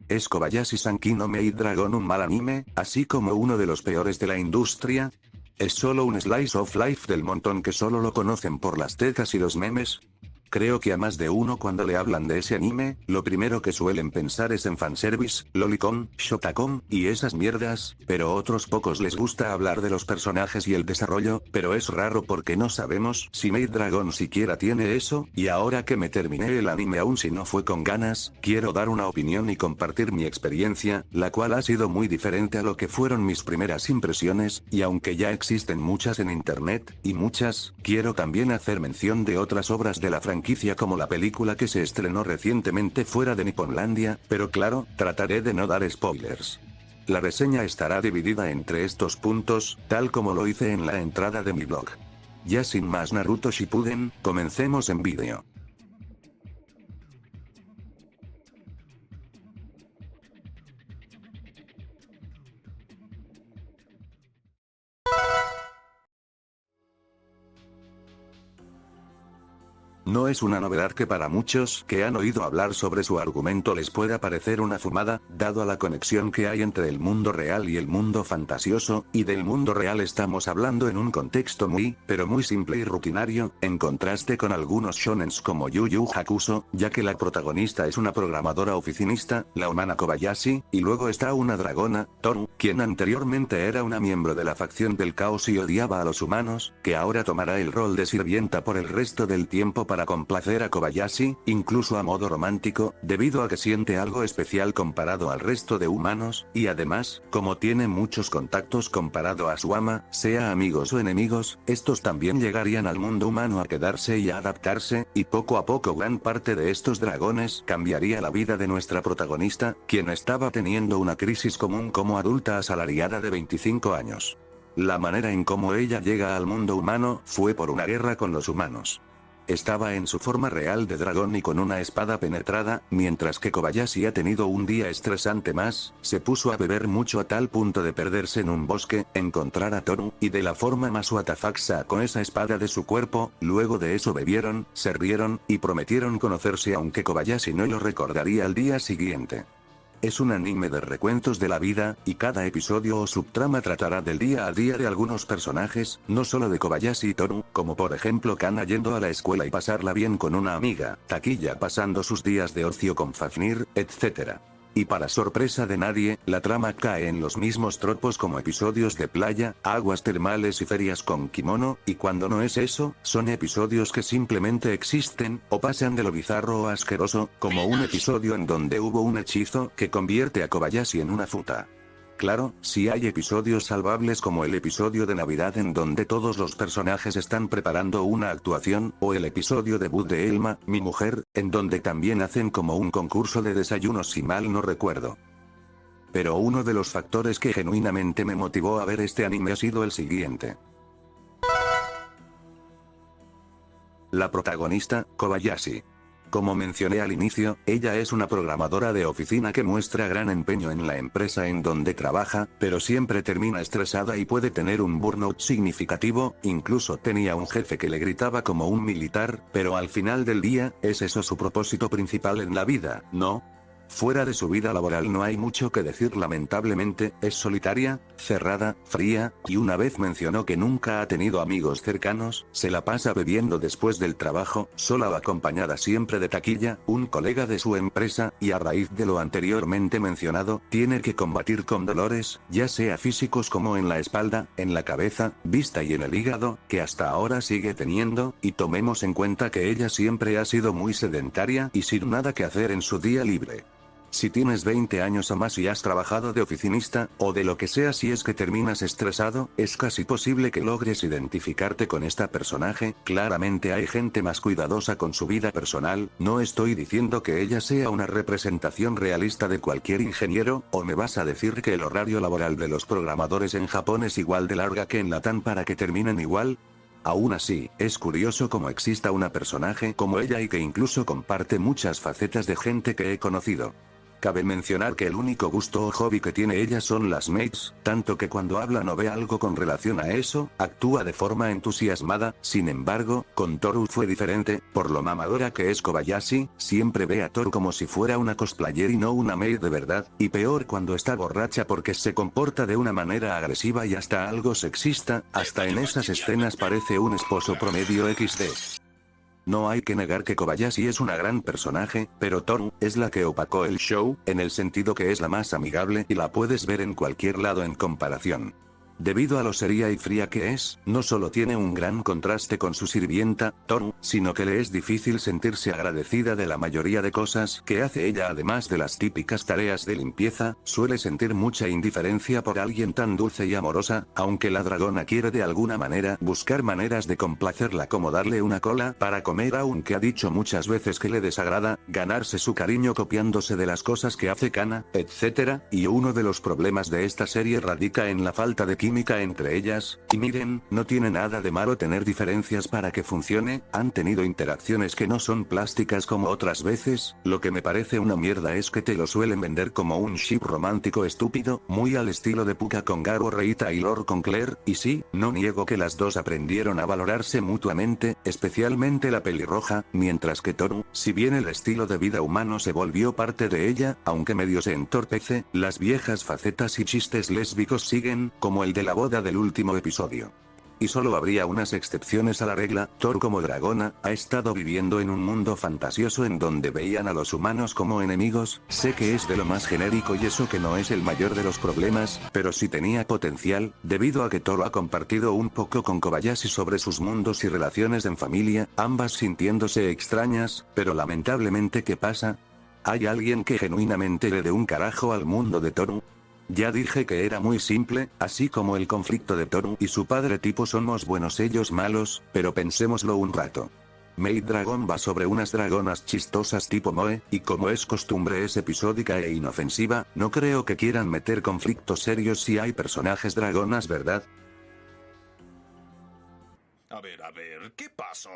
¿Es Kobayashi-san no Maid Dragon un mal anime, así como uno de los peores de la industria? ¿Es solo un slice of life del montón que solo lo conocen por las tetas y los memes? Creo que a más de uno cuando le hablan de ese anime, lo primero que suelen pensar es en fanservice, lolicon, shotacon, y esas mierdas, pero otros pocos les gusta hablar de los personajes y el desarrollo, pero es raro porque no sabemos si Maid Dragon siquiera tiene eso, y ahora que me terminé el anime aún si no fue con ganas, quiero dar una opinión y compartir mi experiencia, la cual ha sido muy diferente a lo que fueron mis primeras impresiones, y aunque ya existen muchas en internet, y muchas, quiero también hacer mención de otras obras de la franquicia como la película que se estrenó recientemente fuera de Nipponlandia, pero claro, trataré de no dar spoilers. La reseña estará dividida entre estos puntos, tal como lo hice en la entrada de mi blog. Ya sin más Naruto Shippuden, comencemos en vídeo. No es una novedad que para muchos que han oído hablar sobre su argumento les pueda parecer una fumada, dado a la conexión que hay entre el mundo real y el mundo fantasioso, y del mundo real estamos hablando en un contexto muy, pero muy simple y rutinario, en contraste con algunos shonens como Yu Yu Hakusho, ya que la protagonista es una programadora oficinista, la humana Kobayashi, y luego está una dragona, Toru, quien anteriormente era una miembro de la facción del caos y odiaba a los humanos, que ahora tomará el rol de sirvienta por el resto del tiempo para complacer a Kobayashi, incluso a modo romántico, debido a que siente algo especial comparado al resto de humanos, y además, como tiene muchos contactos comparado a su ama, sea amigos o enemigos, estos también llegarían al mundo humano a quedarse y a adaptarse, y poco a poco gran parte de estos dragones cambiaría la vida de nuestra protagonista, quien estaba teniendo una crisis común como adulta asalariada de 25 años. La manera en cómo ella llega al mundo humano fue por una guerra con los humanos. Estaba en su forma real de dragón y con una espada penetrada, mientras que Kobayashi ha tenido un día estresante más, se puso a beber mucho a tal punto de perderse en un bosque, encontrar a Toru, y de la forma más WTF sacó esa espada de su cuerpo, luego de eso bebieron, se rieron, y prometieron conocerse aunque Kobayashi no lo recordaría al día siguiente. Es un anime de recuentos de la vida, y cada episodio o subtrama tratará del día a día de algunos personajes, no solo de Kobayashi y Toru, como por ejemplo Kana yendo a la escuela y pasarla bien con una amiga, Takiya pasando sus días de ocio con Fafnir, etc. Y para sorpresa de nadie, la trama cae en los mismos tropos como episodios de playa, aguas termales y ferias con kimono, y cuando no es eso, son episodios que simplemente existen, o pasan de lo bizarro o asqueroso, como un episodio en donde hubo un hechizo que convierte a Kobayashi en una futa. Claro, si hay episodios salvables como el episodio de Navidad en donde todos los personajes están preparando una actuación, o el episodio debut de Elma, mi mujer, en donde también hacen como un concurso de desayunos si mal no recuerdo. Pero uno de los factores que genuinamente me motivó a ver este anime ha sido el siguiente. La protagonista, Kobayashi. Como mencioné al inicio, ella es una programadora de oficina que muestra gran empeño en la empresa en donde trabaja, pero siempre termina estresada y puede tener un burnout significativo, incluso tenía un jefe que le gritaba como un militar, pero al final del día, ¿es eso su propósito principal en la vida, no? Fuera de su vida laboral no hay mucho que decir lamentablemente, es solitaria, cerrada, fría, y una vez mencionó que nunca ha tenido amigos cercanos, se la pasa bebiendo después del trabajo, sola o acompañada siempre de Takiya, un colega de su empresa, y a raíz de lo anteriormente mencionado, tiene que combatir con dolores, ya sea físicos como en la espalda, en la cabeza, vista y en el hígado, que hasta ahora sigue teniendo, y tomemos en cuenta que ella siempre ha sido muy sedentaria y sin nada que hacer en su día libre. Si tienes 20 años o más y has trabajado de oficinista, o de lo que sea si es que terminas estresado, es casi posible que logres identificarte con esta personaje, claramente hay gente más cuidadosa con su vida personal, no estoy diciendo que ella sea una representación realista de cualquier ingeniero, o me vas a decir que el horario laboral de los programadores en Japón es igual de larga que en Latam para que terminen igual. Aún así, es curioso cómo exista una personaje como ella y que incluso comparte muchas facetas de gente que he conocido. Cabe mencionar que el único gusto o hobby que tiene ella son las mates, tanto que cuando habla o ve algo con relación a eso, actúa de forma entusiasmada. Sin embargo, con Toru fue diferente, por lo mamadora que es Kobayashi, siempre ve a Toru como si fuera una cosplayer y no una mate de verdad, y peor cuando está borracha porque se comporta de una manera agresiva y hasta algo sexista, hasta en esas escenas parece un esposo promedio XD. No hay que negar que Kobayashi es una gran personaje, pero Toru es la que opacó el show, en el sentido que es la más amigable y la puedes ver en cualquier lado en comparación. Debido a lo seria y fría que es, no solo tiene un gran contraste con su sirvienta, Toru, sino que le es difícil sentirse agradecida de la mayoría de cosas que hace ella. Además de las típicas tareas de limpieza, suele sentir mucha indiferencia por alguien tan dulce y amorosa, aunque la dragona quiere de alguna manera buscar maneras de complacerla, como darle una cola para comer, aunque ha dicho muchas veces que le desagrada, ganarse su cariño copiándose de las cosas que hace Kana, etc. Y uno de los problemas de esta serie radica en la falta de química entre ellas, y miren, no tiene nada de malo tener diferencias para que funcione. Han tenido interacciones que no son plásticas como otras veces. Lo que me parece una mierda es que te lo suelen vender como un ship romántico estúpido, muy al estilo de Puka con Garo Reita y Lord con Claire, y sí, no niego que las dos aprendieron a valorarse mutuamente, especialmente la pelirroja, mientras que Toru, si bien el estilo de vida humano se volvió parte de ella, aunque medio se entorpece, las viejas facetas y chistes lésbicos siguen, como el de la boda del último episodio. Y solo habría unas excepciones a la regla. Toru como dragona, ha estado viviendo en un mundo fantasioso en donde veían a los humanos como enemigos. Sé que es de lo más genérico y eso que no es el mayor de los problemas, pero sí tenía potencial, debido a que Toru ha compartido un poco con Kobayashi sobre sus mundos y relaciones en familia, ambas sintiéndose extrañas, pero lamentablemente ¿qué pasa? ¿Hay alguien que genuinamente le dé un carajo al mundo de Toru? Ya dije que era muy simple, así como el conflicto de Toru y su padre, tipo somos buenos ellos malos, pero pensémoslo un rato. Maid Dragon va sobre unas dragonas chistosas tipo Moe, y como es costumbre es episódica e inofensiva, no creo que quieran meter conflictos serios si hay personajes dragonas, ¿verdad? A ver, ¿qué pasó?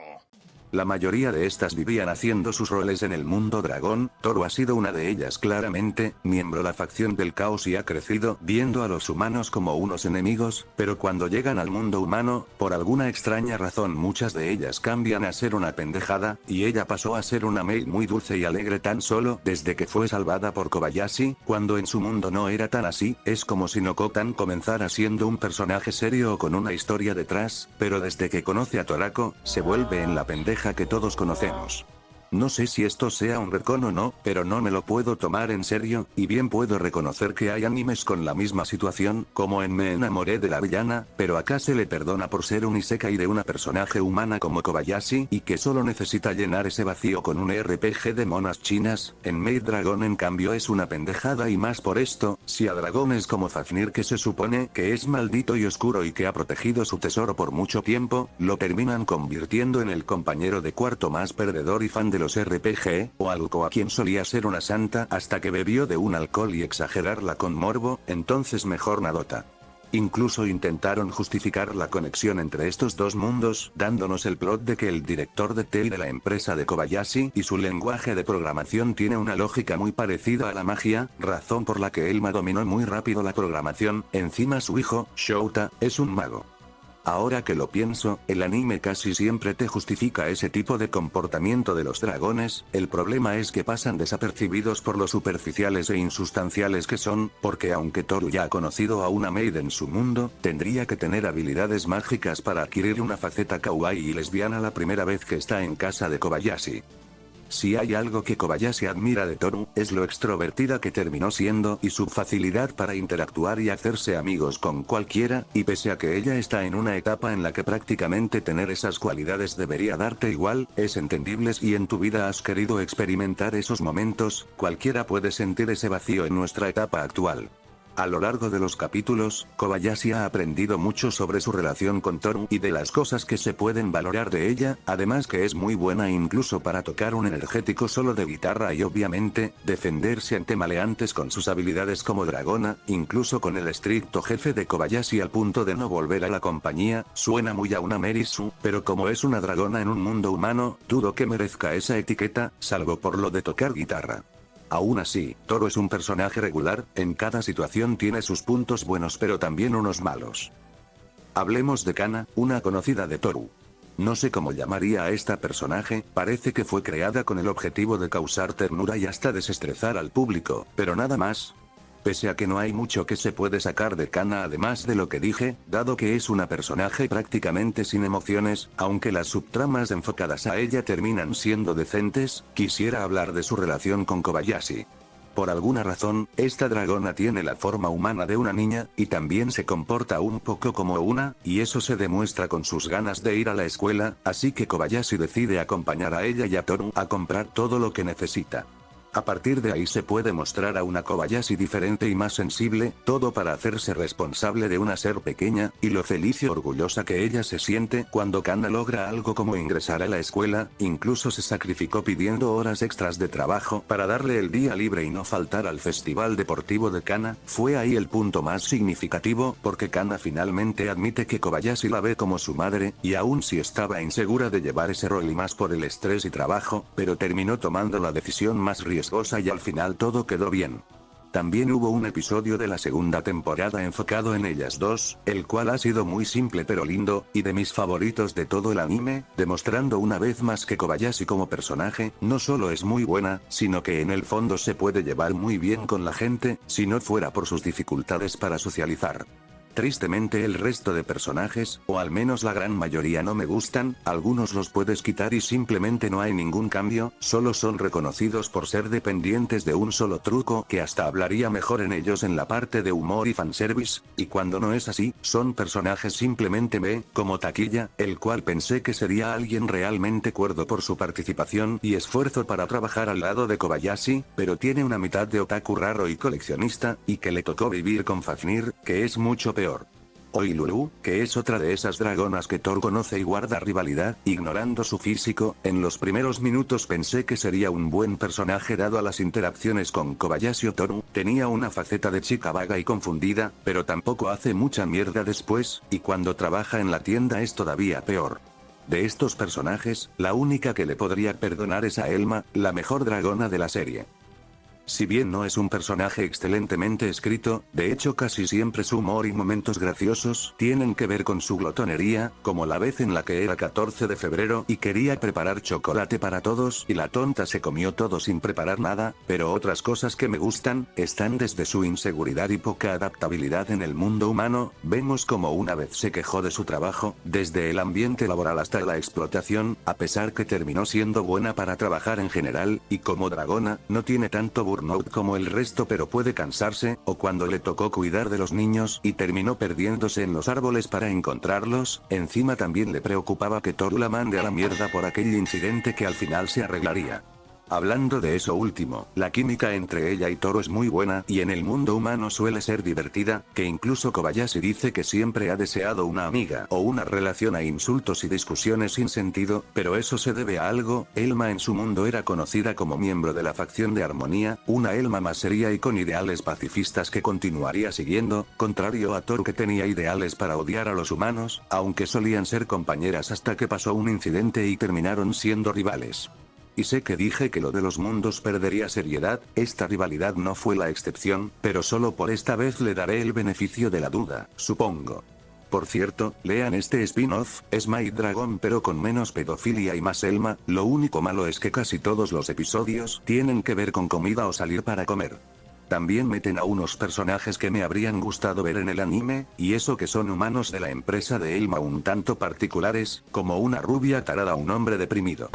La mayoría de estas vivían haciendo sus roles en el mundo dragón. Toru ha sido una de ellas claramente, miembro de la facción del caos, y ha crecido viendo a los humanos como unos enemigos, pero cuando llegan al mundo humano, por alguna extraña razón muchas de ellas cambian a ser una pendejada, y ella pasó a ser una maid muy dulce y alegre tan solo desde que fue salvada por Kobayashi, cuando en su mundo no era tan así. Es como si Nokotan comenzara siendo un personaje serio o con una historia detrás, pero desde que conoce a Torako, se vuelve en la pendeja que todos conocemos. No sé si esto sea un retcon o no, pero no me lo puedo tomar en serio, y bien puedo reconocer que hay animes con la misma situación, como en Me enamoré de la villana, pero acá se le perdona por ser un isekai de una personaje humana como Kobayashi, y que solo necesita llenar ese vacío con un RPG de monas chinas. En Maid Dragon en cambio es una pendejada, y más por esto, si a dragones como Fafnir, que se supone que es maldito y oscuro y que ha protegido su tesoro por mucho tiempo, lo terminan convirtiendo en el compañero de cuarto más perdedor y fan de los RPG, o algo a quien solía ser una santa hasta que bebió de un alcohol y exagerarla con morbo, entonces mejor nadota. Incluso intentaron justificar la conexión entre estos dos mundos, dándonos el plot de que el director de TI de la empresa de Kobayashi y su lenguaje de programación tiene una lógica muy parecida a la magia, razón por la que Elma dominó muy rápido la programación. Encima su hijo, Shouta, es un mago. Ahora que lo pienso, el anime casi siempre te justifica ese tipo de comportamiento de los dragones. El problema es que pasan desapercibidos por lo superficiales e insustanciales que son, porque aunque Toru ya ha conocido a una maid en su mundo, tendría que tener habilidades mágicas para adquirir una faceta kawaii y lesbiana la primera vez que está en casa de Kobayashi. Si hay algo que Kobayashi admira de Toru, es lo extrovertida que terminó siendo y su facilidad para interactuar y hacerse amigos con cualquiera, y pese a que ella está en una etapa en la que prácticamente tener esas cualidades debería darte igual, es entendible si en tu vida has querido experimentar esos momentos. Cualquiera puede sentir ese vacío en nuestra etapa actual. A lo largo de los capítulos, Kobayashi ha aprendido mucho sobre su relación con Toru y de las cosas que se pueden valorar de ella, además que es muy buena incluso para tocar un energético solo de guitarra y obviamente, defenderse ante maleantes con sus habilidades como dragona, incluso con el estricto jefe de Kobayashi al punto de no volver a la compañía. Suena muy a una Merisu, pero como es una dragona en un mundo humano, dudo que merezca esa etiqueta, salvo por lo de tocar guitarra. Aún así, Toru es un personaje regular, en cada situación tiene sus puntos buenos pero también unos malos. Hablemos de Kana, una conocida de Toru. No sé cómo llamaría a esta personaje, parece que fue creada con el objetivo de causar ternura y hasta desestresar al público, pero nada más. Pese a que no hay mucho que se puede sacar de Kana además de lo que dije, dado que es una personaje prácticamente sin emociones, aunque las subtramas enfocadas a ella terminan siendo decentes, quisiera hablar de su relación con Kobayashi. Por alguna razón, esta dragona tiene la forma humana de una niña, y también se comporta un poco como una, y eso se demuestra con sus ganas de ir a la escuela, así que Kobayashi decide acompañar a ella y a Toru a comprar todo lo que necesita. A partir de ahí se puede mostrar a una Kobayashi diferente y más sensible, todo para hacerse responsable de una ser pequeña, y lo feliz y orgullosa que ella se siente cuando Kana logra algo como ingresar a la escuela, incluso se sacrificó pidiendo horas extras de trabajo para darle el día libre y no faltar al festival deportivo de Kana. Fue ahí el punto más significativo, porque Kana finalmente admite que Kobayashi la ve como su madre, y aún si estaba insegura de llevar ese rol y más por el estrés y trabajo, pero terminó tomando la decisión más riesgosa y al final todo quedó bien. También hubo un episodio de la segunda temporada enfocado en ellas dos, el cual ha sido muy simple pero lindo, y de mis favoritos de todo el anime, demostrando una vez más que Kobayashi como personaje, no solo es muy buena, sino que en el fondo se puede llevar muy bien con la gente, si no fuera por sus dificultades para socializar. Tristemente el resto de personajes, o al menos la gran mayoría no me gustan, algunos los puedes quitar y simplemente no hay ningún cambio, solo son reconocidos por ser dependientes de un solo truco que hasta hablaría mejor en ellos en la parte de humor y fanservice, y cuando no es así, son personajes simplemente como Taquilla, el cual pensé que sería alguien realmente cuerdo por su participación y esfuerzo para trabajar al lado de Kobayashi, pero tiene una mitad de otaku raro y coleccionista, y que le tocó vivir con Fafnir, que es mucho peor. O Ilulu, que es otra de esas dragonas que Thor conoce y guarda rivalidad, ignorando su físico, en los primeros minutos pensé que sería un buen personaje dado a las interacciones con Kobayashi o Toru, tenía una faceta de chica vaga y confundida, pero tampoco hace mucha mierda después, y cuando trabaja en la tienda es todavía peor. De estos personajes, la única que le podría perdonar es a Elma, la mejor dragona de la serie. Si bien no es un personaje excelentemente escrito, de hecho casi siempre su humor y momentos graciosos tienen que ver con su glotonería, como la vez en la que era 14 de febrero y quería preparar chocolate para todos y la tonta se comió todo sin preparar nada, pero otras cosas que me gustan, están desde su inseguridad y poca adaptabilidad en el mundo humano, vemos como una vez se quejó de su trabajo, desde el ambiente laboral hasta la explotación, a pesar que terminó siendo buena para trabajar en general, y como dragona, no tiene tanto burnout como el resto pero puede cansarse, o cuando le tocó cuidar de los niños y terminó perdiéndose en los árboles para encontrarlos, encima también le preocupaba que Toru la mande a la mierda por aquel incidente que al final se arreglaría. Hablando de eso último, la química entre ella y Toru es muy buena y en el mundo humano suele ser divertida, que incluso Kobayashi dice que siempre ha deseado una amiga o una relación a insultos y discusiones sin sentido, pero eso se debe a algo. Elma en su mundo era conocida como miembro de la facción de Armonía, una Elma más seria y con ideales pacifistas que continuaría siguiendo, contrario a Toru que tenía ideales para odiar a los humanos, aunque solían ser compañeras hasta que pasó un incidente y terminaron siendo rivales. Y sé que dije que lo de los mundos perdería seriedad, esta rivalidad no fue la excepción, pero solo por esta vez le daré el beneficio de la duda, supongo. Por cierto, lean este spin-off, es Might Dragon pero con menos pedofilia y más Elma, lo único malo es que casi todos los episodios tienen que ver con comida o salir para comer. También meten a unos personajes que me habrían gustado ver en el anime, y eso que son humanos de la empresa de Elma un tanto particulares, como una rubia tarada o un hombre deprimido.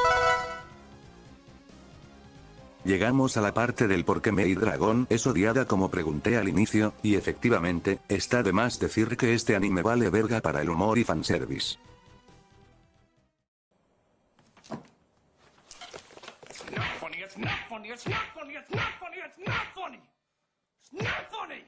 Llegamos a la parte del por qué Maid Dragon es odiada como pregunté al inicio, y efectivamente, está de más decir que este anime vale verga para el humor y fanservice. It's not funny, it's not funny, it's not funny, it's not funny, it's not funny! It's not funny!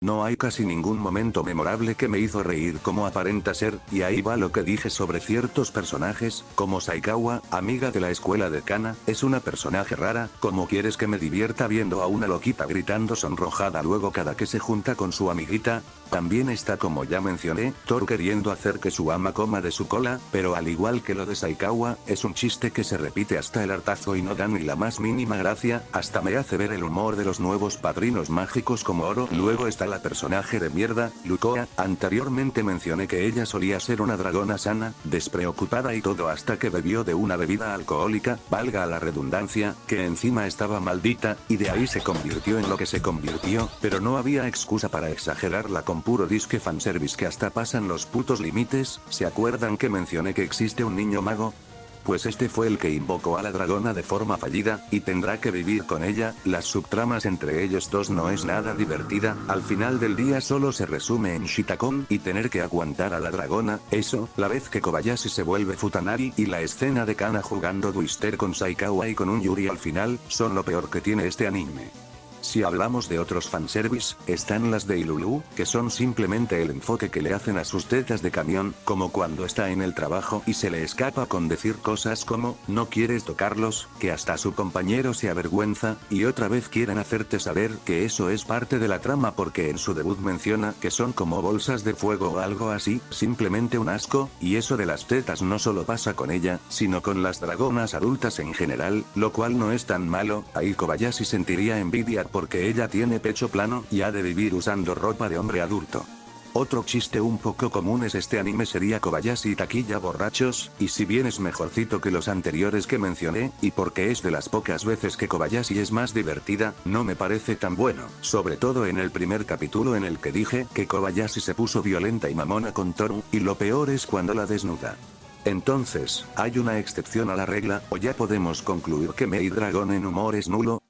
No hay casi ningún momento memorable que me hizo reír como aparenta ser, y ahí va lo que dije sobre ciertos personajes, como Saikawa, amiga de la escuela de Kana, es una personaje rara, como quieres que me divierta viendo a una loquita gritando sonrojada luego cada que se junta con su amiguita. También está, como ya mencioné, Thor queriendo hacer que su ama coma de su cola, pero al igual que lo de Saikawa, es un chiste que se repite hasta el hartazo y no da ni la más mínima gracia, hasta me hace ver el humor de los nuevos padrinos mágicos como Oro. Luego está la personaje de mierda, Lucoa. Anteriormente mencioné que ella solía ser una dragona sana, despreocupada y todo hasta que bebió de una bebida alcohólica, valga la redundancia, que encima estaba maldita, y de ahí se convirtió en lo que se convirtió, pero no había excusa para exagerarla con puro disque fanservice que hasta pasan los putos límites. ¿Se acuerdan que mencioné que existe un niño mago? Pues este fue el que invocó a la dragona de forma fallida, y tendrá que vivir con ella. Las subtramas entre ellos dos no es nada divertida, al final del día solo se resume en Shitakon y tener que aguantar a la dragona, eso, la vez que Kobayashi se vuelve Futanari y la escena de Kana jugando Twister con Saikawa y con un Yuri al final, son lo peor que tiene este anime. Si hablamos de otros fanservice, están las de Ilulu, que son simplemente el enfoque que le hacen a sus tetas de camión, como cuando está en el trabajo y se le escapa con decir cosas como, no quieres tocarlos, que hasta su compañero se avergüenza, y otra vez quieren hacerte saber que eso es parte de la trama porque en su debut menciona que son como bolsas de fuego o algo así, simplemente un asco, y eso de las tetas no solo pasa con ella, sino con las dragonas adultas en general, lo cual no es tan malo. Ahí Kobayashi sentiría envidia porque ella tiene pecho plano y ha de vivir usando ropa de hombre adulto. Otro chiste un poco común es este anime sería Kobayashi y Takiya borrachos, y si bien es mejorcito que los anteriores que mencioné, y porque es de las pocas veces que Kobayashi es más divertida, no me parece tan bueno, sobre todo en el primer capítulo en el que dije que Kobayashi se puso violenta y mamona con Toru, y lo peor es cuando la desnuda. Entonces, ¿hay una excepción a la regla, o ya podemos concluir que Maid Dragon en humor es nulo?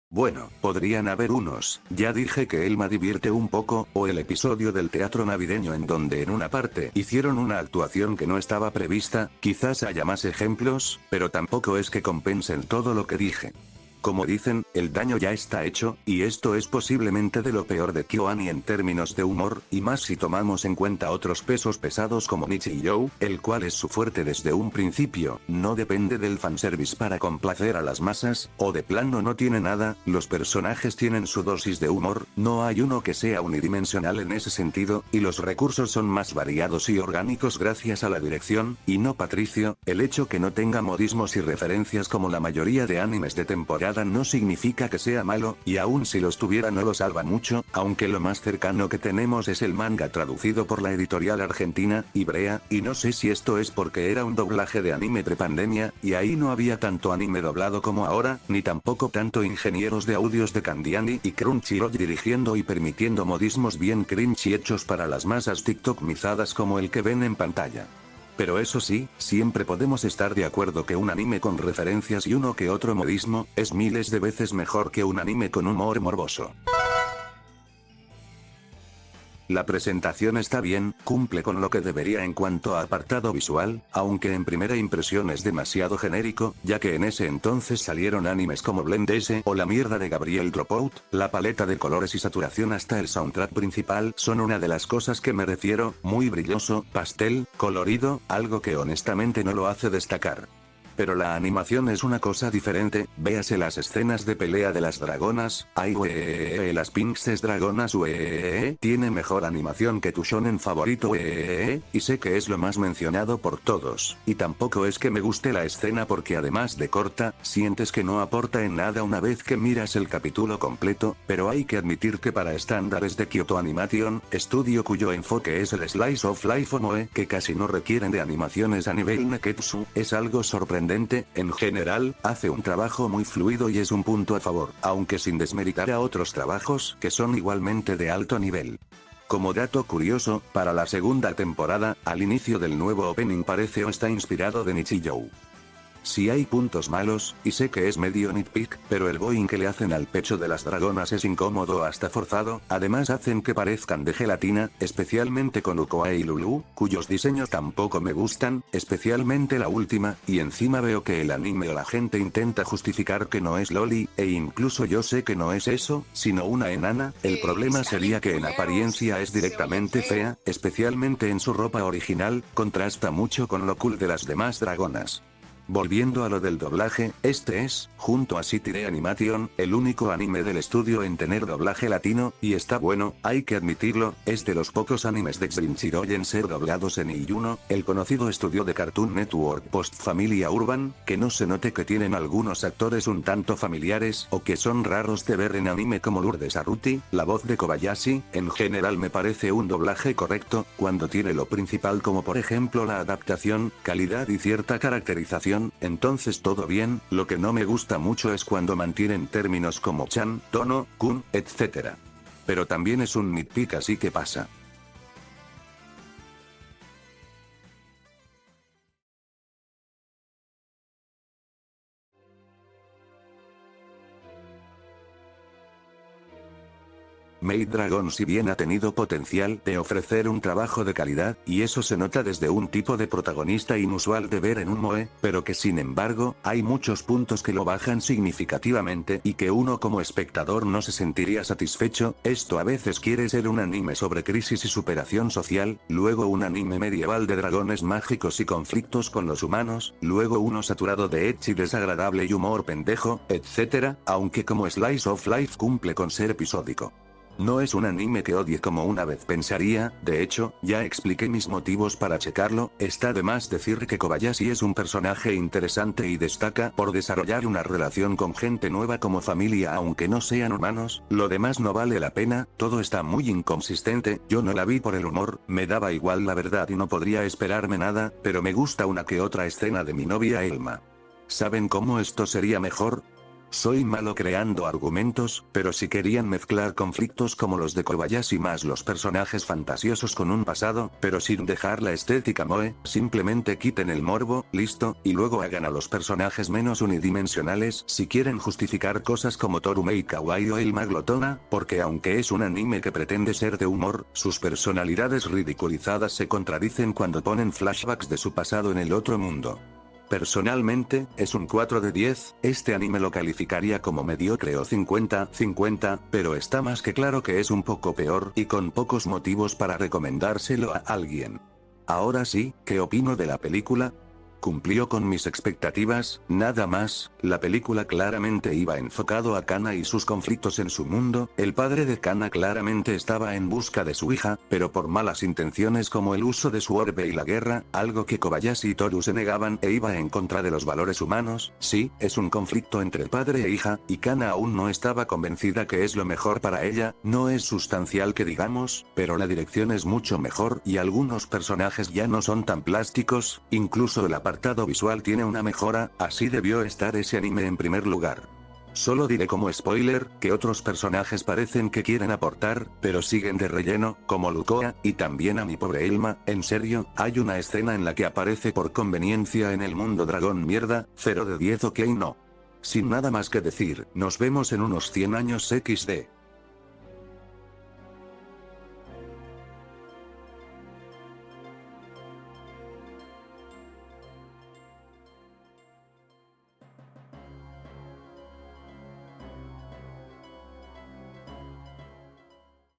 Bueno, podrían haber unos, ya dije que Elma divierte un poco, o el episodio del teatro navideño en donde en una parte hicieron una actuación que no estaba prevista, quizás haya más ejemplos, pero tampoco es que compensen todo lo que dije. Como dicen, el daño ya está hecho, y esto es posiblemente de lo peor de KyoAni en términos de humor, y más si tomamos en cuenta otros pesos pesados como Nichijou, el cual es su fuerte desde un principio, no depende del fanservice para complacer a las masas, o de plano no tiene nada, los personajes tienen su dosis de humor, no hay uno que sea unidimensional en ese sentido, y los recursos son más variados y orgánicos gracias a la dirección, y no Patricio, el hecho que no tenga modismos y referencias como la mayoría de animes de temporada no significa que sea malo, y aun si los tuviera no lo salva mucho, aunque lo más cercano que tenemos es el manga traducido por la editorial argentina, Ibrea, y no sé si esto es porque era un doblaje de anime prepandemia, y ahí no había tanto anime doblado como ahora, ni tampoco tanto ingenieros de audios de Candiani y Crunchyroll dirigiendo y permitiendo modismos bien cringe hechos para las masas TikTok-mizadas como el que ven en pantalla. Pero eso sí, siempre podemos estar de acuerdo que un anime con referencias y uno que otro modismo, es miles de veces mejor que un anime con humor morboso. La presentación está bien, cumple con lo que debería en cuanto a apartado visual, aunque en primera impresión es demasiado genérico, ya que en ese entonces salieron animes como Blend S o la mierda de Gabriel Dropout, la paleta de colores y saturación hasta el soundtrack principal son una de las cosas que me refiero, muy brilloso, pastel, colorido, algo que honestamente no lo hace destacar. Pero la animación es una cosa diferente, véase las escenas de pelea de las dragonas, ay las pinches dragonas tiene mejor animación que tu shonen favorito y sé que es lo más mencionado por todos, y tampoco es que me guste la escena porque además de corta, sientes que no aporta en nada una vez que miras el capítulo completo, pero hay que admitir que para estándares de Kyoto Animation, estudio cuyo enfoque es el Slice of Life Omoe, que casi no requieren de animaciones a nivel Neketsu, es algo sorprendente. En general, hace un trabajo muy fluido y es un punto a favor, aunque sin desmeritar a otros trabajos que son igualmente de alto nivel. Como dato curioso, para la segunda temporada, al inicio del nuevo opening parece o está inspirado de Nichijou. Sí hay puntos malos, y sé que es medio nitpick, pero el boing que le hacen al pecho de las dragonas es incómodo hasta forzado, además hacen que parezcan de gelatina, especialmente con Ukoa y Lulu, cuyos diseños tampoco me gustan, especialmente la última, y encima veo que el anime o la gente intenta justificar que no es loli, e incluso yo sé que no es eso, sino una enana, el problema sería que en apariencia es directamente fea, especialmente en su ropa original, contrasta mucho con lo cool de las demás dragonas. Volviendo a lo del doblaje, este es, junto a City Animation, el único anime del estudio en tener doblaje latino, y está bueno, hay que admitirlo, es de los pocos animes de Crunchyroll en ser doblados en Iyuno, el conocido estudio de Cartoon Network post Familia Urban, que no se note que tienen algunos actores un tanto familiares o que son raros de ver en anime como Lourdes Arruti, la voz de Kobayashi, en general me parece un doblaje correcto, cuando tiene lo principal como por ejemplo la adaptación, calidad y cierta caracterización, entonces todo bien, lo que no me gusta mucho es cuando mantienen términos como chan, tono, kun, etc. Pero también es un nitpick así que pasa. Maid Dragon si bien ha tenido potencial de ofrecer un trabajo de calidad, y eso se nota desde un tipo de protagonista inusual de ver en un moe, pero que sin embargo, hay muchos puntos que lo bajan significativamente y que uno como espectador no se sentiría satisfecho, esto a veces quiere ser un anime sobre crisis y superación social, luego un anime medieval de dragones mágicos y conflictos con los humanos, luego uno saturado de ecchi desagradable y humor pendejo, etc., aunque como Slice of Life cumple con ser episódico. No es un anime que odie como una vez pensaría, de hecho, ya expliqué mis motivos para checarlo, está de más decir que Kobayashi es un personaje interesante y destaca por desarrollar una relación con gente nueva como familia aunque no sean humanos, lo demás no vale la pena, todo está muy inconsistente, yo no la vi por el humor, me daba igual la verdad y no podría esperarme nada, pero me gusta una que otra escena de mi novia Elma. ¿Saben cómo esto sería mejor? Soy malo creando argumentos, pero si querían mezclar conflictos como los de Kobayashi más los personajes fantasiosos con un pasado, pero sin dejar la estética moe, simplemente quiten el morbo, listo, y luego hagan a los personajes menos unidimensionales si quieren justificar cosas como Torumei Kawaii o Elma Glotona, porque aunque es un anime que pretende ser de humor, sus personalidades ridiculizadas se contradicen cuando ponen flashbacks de su pasado en el otro mundo. Personalmente, es un 4 de 10, este anime lo calificaría como mediocre o 50-50, pero está más que claro que es un poco peor y con pocos motivos para recomendárselo a alguien. Ahora sí, ¿qué opino de la película? Cumplió con mis expectativas, nada más, la película claramente iba enfocado a Kana y sus conflictos en su mundo, el padre de Kana claramente estaba en busca de su hija, pero por malas intenciones como el uso de su orbe y la guerra, algo que Kobayashi y Toru se negaban e iba en contra de los valores humanos, sí, es un conflicto entre padre e hija, y Kana aún no estaba convencida que es lo mejor para ella, no es sustancial que digamos, pero la dirección es mucho mejor y algunos personajes ya no son tan plásticos, incluso el apartado visual tiene una mejora, así debió estar ese anime en primer lugar. Solo diré como spoiler, que otros personajes parecen que quieren aportar, pero siguen de relleno, como Lukoa, y también a mi pobre Elma, en serio, hay una escena en la que aparece por conveniencia en el mundo dragón mierda, 0 de 10 ok no. Sin nada más que decir, nos vemos en unos 100 años XD.